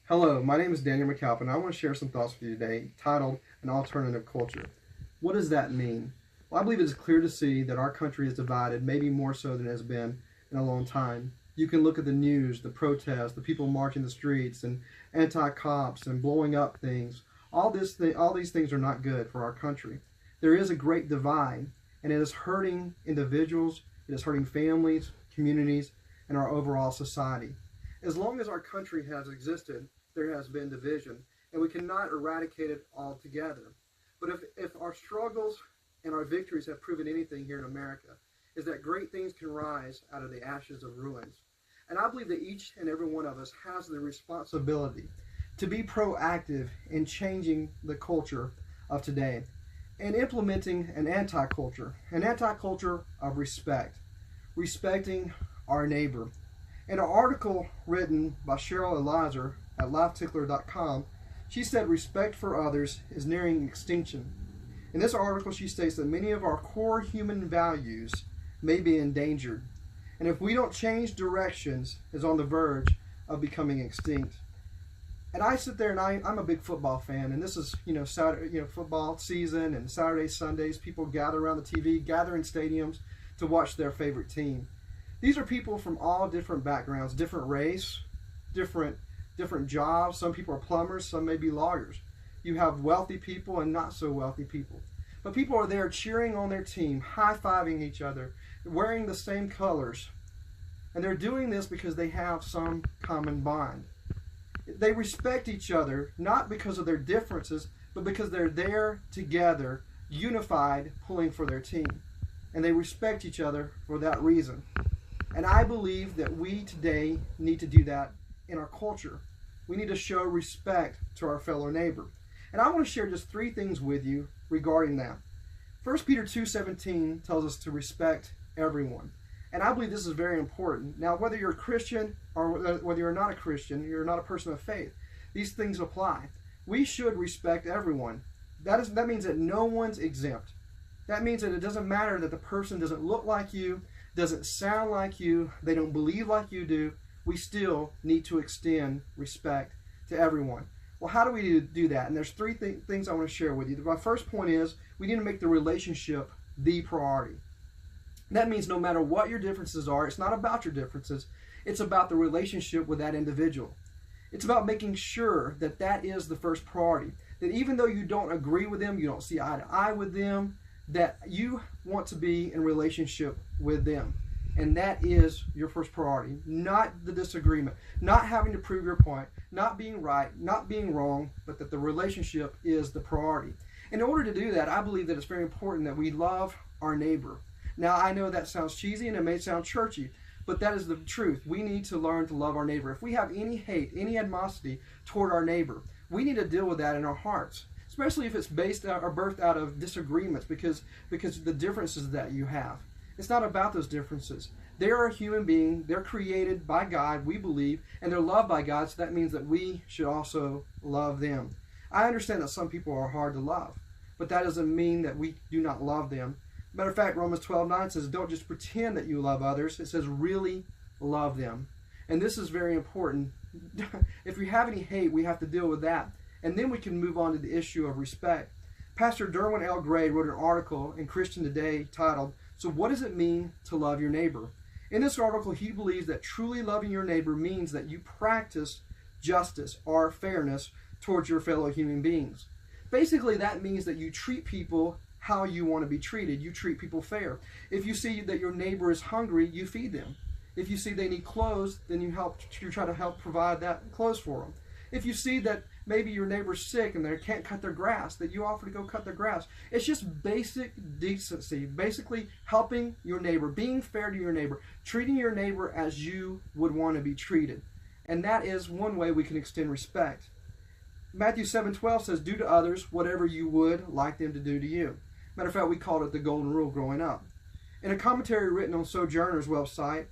Hello, my name is Daniel McAlpine. I want to share some thoughts with you today titled An Alternative Culture. What does that mean? Well, I believe it is clear to see that our country is divided, maybe more so than it has been in a long time. You can look at the news, the protests, the people marching the streets, and anti-cops and blowing up things. All these things are not good for our country. There is a great divide, and it is hurting individuals, it is hurting families, communities, and our overall society. As long as our country has existed, there has been division, and we cannot eradicate it altogether. But if our struggles and our victories have proven anything here in America, is that great things can rise out of the ashes of ruins. And I believe that each and every one of us has the responsibility to be proactive in changing the culture of today and implementing an anti-culture of respect, respecting our neighbor. In an article written by Cheryl Elizer at lifetickler.com, she said respect for others is nearing extinction. In this article, she states that many of our core human values may be endangered, and if we don't change directions, is on the verge of becoming extinct. And I sit there and I'm a big football fan, and this is Saturday, football season, and Saturdays, Sundays, people gather around the TV, gather in stadiums to watch their favorite team. These are people from all different backgrounds, different race, different jobs. Some people are plumbers, some may be lawyers. You have wealthy people and not so wealthy people. But people are there cheering on their team, high-fiving each other, wearing the same colors. And they're doing this because they have some common bond. They respect each other, not because of their differences, but because they're there together, unified, pulling for their team. And they respect each other for that reason. And I believe that we today need to do that in our culture. We need to show respect to our fellow neighbor. And I want to share just 3 things with you regarding that. 1 Peter 2:17 tells us to respect everyone. And I believe this is very important. Now, whether you're a Christian or whether you're not a Christian, you're not a person of faith, these things apply. We should respect everyone. That means that no one's exempt. That means that it doesn't matter that the person doesn't look like you, doesn't sound like you, they don't believe like you do. We still need to extend respect to everyone. Well, how do we do that? And there's 3 things I want to share with you. My first point is we need to make the relationship the priority. That means no matter what your differences are, it's not about your differences. It's about the relationship with that individual. It's about making sure that that is the first priority. That even though you don't agree with them, you don't see eye to eye with them, that you want to be in relationship with them. And that is your first priority, not the disagreement, not having to prove your point, not being right, not being wrong, but that the relationship is the priority. In order to do that, I believe that it's very important that we love our neighbor. Now, I know that sounds cheesy and it may sound churchy, but that is the truth. We need to learn to love our neighbor. If we have any hate, any animosity toward our neighbor, we need to deal with that in our hearts, especially if it's based out or birthed out of disagreements because of the differences that you have. It's not about those differences. They are a human being. They're created by God, we believe, and they're loved by God, so that means that we should also love them. I understand that some people are hard to love, but that doesn't mean that we do not love them. Matter of fact, Romans 12:9 says, don't just pretend that you love others. It says, really love them. And this is very important. If we have any hate, we have to deal with that. And then we can move on to the issue of respect. Pastor Derwin L. Gray wrote an article in Christian Today titled, So What Does It Mean to Love Your Neighbor? In this article, he believes that truly loving your neighbor means that you practice justice or fairness towards your fellow human beings. Basically, that means that you treat people how you want to be treated. You treat people fair. If you see that your neighbor is hungry, you feed them. If you see they need clothes, then you try to help provide that clothes for them. If you see that maybe your neighbor's sick and they can't cut their grass, that you offer to go cut their grass. It's just basic decency, basically helping your neighbor, being fair to your neighbor, treating your neighbor as you would want to be treated. And that is one way we can extend respect. Matthew 7:12 says, do to others whatever you would like them to do to you. Matter of fact, we called it the golden rule growing up. In a commentary written on Sojourner's website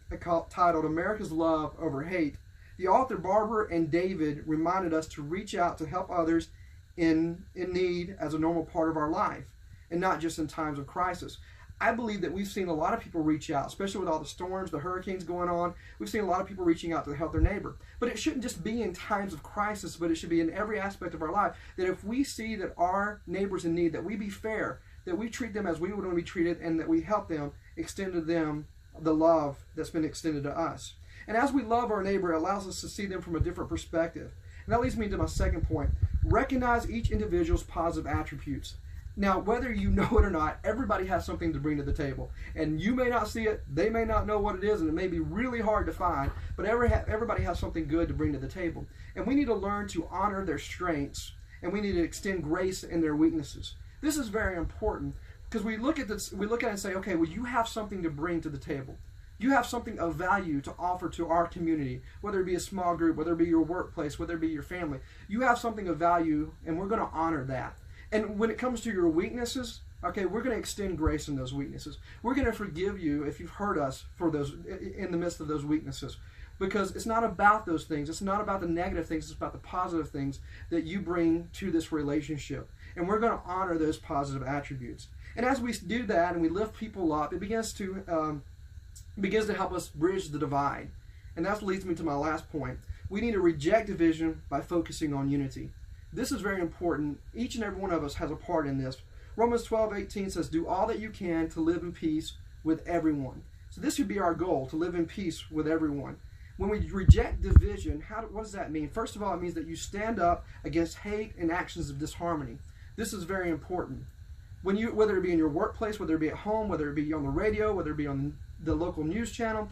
titled America's Love Over Hate, the author Barbara and David reminded us to reach out to help others in need as a normal part of our life, and not just in times of crisis. I believe that we've seen a lot of people reach out, especially with all the storms, the hurricanes going on. We've seen a lot of people reaching out to help their neighbor. But it shouldn't just be in times of crisis, but it should be in every aspect of our life. That if we see that our neighbor's in need, that we be fair, that we treat them as we would want to be treated, and that we help them, extend to them the love that's been extended to us. And as we love our neighbor, it allows us to see them from a different perspective. And that leads me to my second point. Recognize each individual's positive attributes. Now, whether you know it or not, everybody has something to bring to the table. And you may not see it, they may not know what it is, and it may be really hard to find, but everybody has something good to bring to the table. And we need to learn to honor their strengths, and we need to extend grace in their weaknesses. This is very important, because we look at it and say, okay, well, you have something to bring to the table. You have something of value to offer to our community, whether it be a small group, whether it be your workplace, whether it be your family. You have something of value, and we're going to honor that. And when it comes to your weaknesses, okay, we're going to extend grace in those weaknesses. We're going to forgive you if you've hurt us for those in the midst of those weaknesses. Because it's not about those things. It's not about the negative things. It's about the positive things that you bring to this relationship. And we're going to honor those positive attributes. And as we do that and we lift people up, it begins to help us bridge the divide. And that leads me to my last point. We need to reject division by focusing on unity. This is very important. Each and every one of us has a part in this. Romans 12:18 says, do all that you can to live in peace with everyone. So this should be our goal, to live in peace with everyone. When we reject division, what does that mean? First of all, it means that you stand up against hate and actions of disharmony. This is very important. Whether it be in your workplace, whether it be at home, whether it be on the radio, whether it be on the local news channel,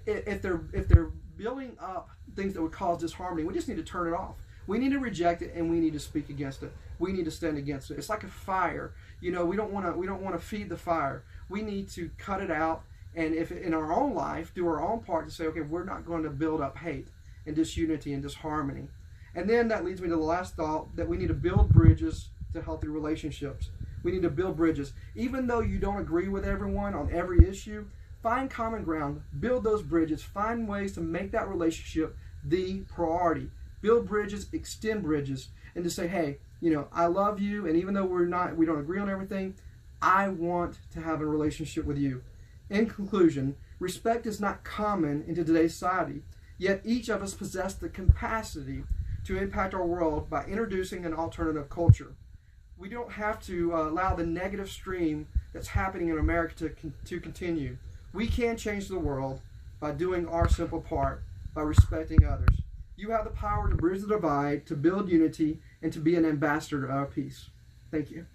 if they're building up things that would cause disharmony, we just need to turn it off. We need to reject it, and we need to speak against it. We need to stand against it. It's like a fire. We don't want to feed the fire. We need to cut it out, and if in our own life, do our own part to say, okay, we're not going to build up hate and disunity and disharmony. And then that leads me to the last thought, that we need to build bridges to healthy relationships. We need to build bridges. Even though you don't agree with everyone on every issue, find common ground, build those bridges, find ways to make that relationship the priority. Build bridges, extend bridges, and to say, hey, I love you, and even though we don't agree on everything, I want to have a relationship with you. In conclusion, respect is not common in today's society, yet each of us possess the capacity to impact our world by introducing an alternative culture. We don't have to allow the negative stream that's happening in America to continue. We can change the world by doing our simple part, by respecting others. You have the power to bridge the divide, to build unity, and to be an ambassador of peace. Thank you.